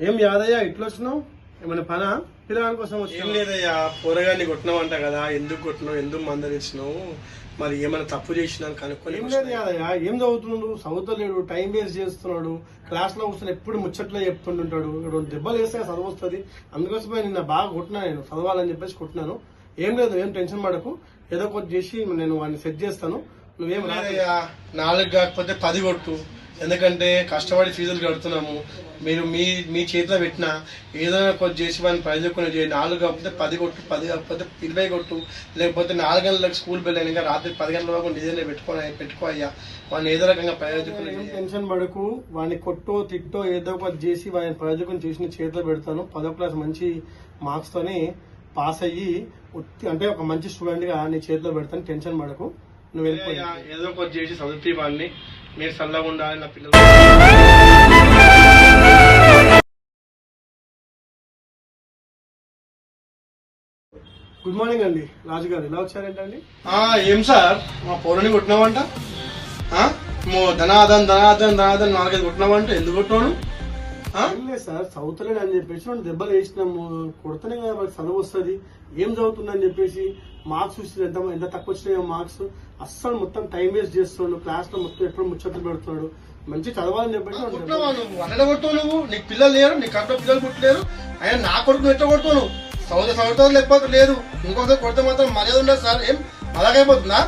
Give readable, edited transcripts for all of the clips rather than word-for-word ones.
ఏం యాదయ్య ఇట్లా వచ్చినావు? ఏమైనా పనా పిల్లగాని కోసం వచ్చి? ఏం లేదయ్యా, పోరగాన్ని కొట్టినావు అంట కదా, ఎందుకు కొట్టినావు, ఎందుకు మందలిచ్చినావు, మరి ఏమైనా తప్పు చేసినాను కనుక్కొని. ఏం లేదు యాదయ్య, ఏం చదువుతున్నాడు? చదువుతలేడు, టైం వేస్ట్ చేస్తున్నాడు, క్లాస్ లో కూర్చొని ఎప్పుడు ముచ్చట్లో చెప్తుంటుంటాడు. ఇప్పుడు దెబ్బలు వేస్తే చదువు వస్తుంది. అందుకోసమే నిన్న బాగా కొట్టినా, నేను చదవాలని చెప్పేసి కొట్టినాను. ఏం లేదు, ఏం టెన్షన్ పడకు, ఏదో ఒకటి చేసి నేను వాడిని సెట్ చేస్తాను. నువ్వేం లేదయ్యా, 4 కాకపోతే 10 కొట్టు, ఎందుకంటే కష్టపడి ఫీజులు కడుతున్నాము. మీరు మీ చేతిలో పెట్టిన ఏదైనా కొంచెం చేసి వాడిని ప్రయోజకుని చేయండి. 4 కాకపోతే 10 కొట్టు, 10 కాకపోతే 20 కొట్టు, లేకపోతే 4 గంటలకు స్కూల్ వెళ్ళాను ఇంకా రాత్రి 10 గంటల వరకు నిజంగా పెట్టుకో అయ్యా. వాడిని ఏదో రకంగా ప్రయోజకులు. టెన్షన్ పడకు, వాడిని కొట్టో తిట్టో ఏదో ఒకటి చేసి వాడిని ప్రయోజకం చేసి చేతిలో పెడతాను. 10వ క్లాస్ మంచి మార్క్స్ తోని పాస్ అయ్యి అంటే ఒక మంచి స్టూడెంట్ గా నీ చేతిలో పెడతాను. టెన్షన్ పడకు, నువ్వు వెళ్ళిపోయా. ఏదో ఒకటి చేసి చదివి వాడిని. మీరు చల్లగా ఉండాలి నా పిల్లలు. గుడ్ మార్నింగ్ అండి రాజు గారు, ఎలా వచ్చారేంటండి? ఏం సార్, మా పౌరుని కొట్టినావంట? ధనాదన్ 4-5 కొట్టినావంట, ఎందుకు కొట్టినాను? ఏం లేదు సార్, చదువుతలేడు అని చెప్పేసి 2 దెబ్బలు వేసినాము. కొడుతూనే కదా వాళ్ళకి చదువు వస్తుంది. ఏం చదువుతుందని చెప్పేసి మార్క్స్ చూసి ఎంత తక్కువ వచ్చినాయో మార్క్స్. అస్సలు మొత్తం టైం వేస్ట్ చేస్తున్నాడు, క్లాస్ లో మొత్తం ఎప్పుడు ముచ్చట్లు పెడుతున్నాడు. మంచి చదవాలని చెప్పేసి అన్న కొడుతావు నువ్వు. నీకు పిల్లలు లేరు, నీ కట్ట పిల్లలు పుట్టలేరు, అయినా నా కొడుకు ఎట్లా కొడుతావు నువ్వు? చదువుతావు లేకపోతే లేదు. ఇంకొకసారి కొడితే మాత్రం మర్యాద ఉండదు సార్. ఏం అలాగైపోతుందా?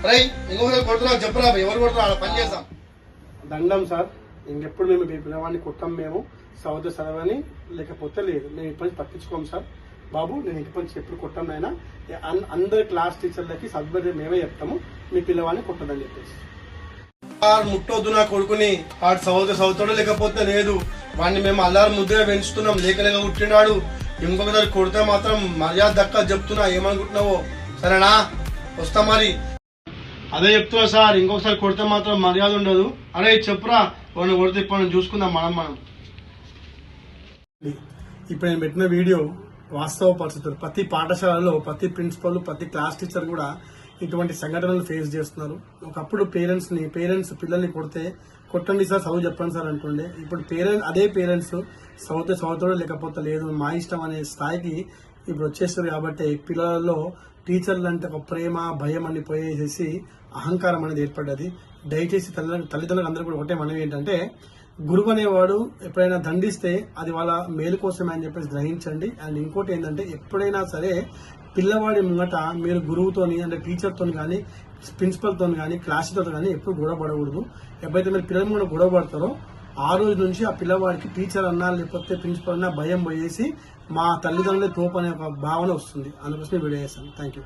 రై ఇంకొకసారి కొడుతున్నావు చెప్పరా, ఎవరు కొడుతున్నా అలా పని చేద్దాం. దండం సార్, ఇంకెప్పుడు మేము పిల్లవాడిని కొట్టాం. మేము చదివితే చదవని, లేకపోతే లేదు. మేము ఇప్పటి పట్టించుకోము సార్. బాబు, నేను ఇంటి ఎప్పుడు కొట్టాం అయినా అందరి క్లాస్ టీచర్లకి సబ్జెక్ట్ మేమే చెప్తాము, మీ పిల్లవాడిని కొట్టదని చెప్పేసి. ముట్టొద్దు నా కొడుకుని. వాడు చదువుతాడు లేకపోతే లేదు. వాడిని మేము అల్లారు ముద్దుగా పెంచుతున్నాం, లేక పుట్టినాడు. ఇంకొకసారి కొడితే మాత్రం మర్యాద దక్క చెప్తున్నా, ఏమనుకుంటున్నావో సరేనా? వస్తా మరి. అదే చెప్తున్నా సార్, ఇంకొకసారి కొడితే మాత్రం మర్యాద ఉండదు. అరే చెప్పురా, వాడిని కొడితే ఇప్పుడు చూసుకుందాం మనం. ఇప్పుడు నేను పెట్టిన వీడియో వాస్తవ పరిస్థితులు. ప్రతి పాఠశాలలో ప్రతి ప్రిన్సిపల్, ప్రతి క్లాస్ టీచర్ కూడా ఇటువంటి సంఘటనలు ఫేస్ చేస్తున్నారు. ఒకప్పుడు పేరెంట్స్ పిల్లల్ని కొట్టండి సార్, చదువు చెప్పండి సార్ అంటుండే. ఇప్పుడు అదే పేరెంట్స్ చదువుతాడో లేకపోతే లేదు, మా ఇష్టం అనే స్థాయికి ఇప్పుడు వచ్చేస్తారు. కాబట్టి పిల్లలలో టీచర్లు అంటే ఒక ప్రేమ, భయం అని పోయేసేసి అహంకారం అనేది ఏర్పడ్డది. దయచేసి తల్లిదండ్రులు అందరూ కూడా ఒకటే మనవి ఏంటంటే, గురువు అనేవాడు ఎప్పుడైనా దండిస్తే అది వాళ్ళ మేలు కోసమే అని చెప్పేసి గ్రహించండి. అండ్ ఇంకోటి ఏంటంటే, ఎప్పుడైనా సరే పిల్లవాడి ముంగట మీరు గురువుతోని అంటే టీచర్తో కానీ, ప్రిన్సిపల్తో కానీ, క్లాస్తో కానీ ఎప్పుడు గొడవ పడకూడదు. ఎప్పుడైతే మీరు పిల్లల ముందు గొడవ పడతారో ఆ రోజు నుంచి ఆ పిల్లవాడికి టీచర్ అన్నా లేకపోతే ప్రిన్సిపల్ అన్నా భయం పోయేసి మా తల్లిదండ్రులే తోపు అనే ఒక భావన వస్తుంది. అందుకోసమే వీడియో చేస్తాను. Thank you.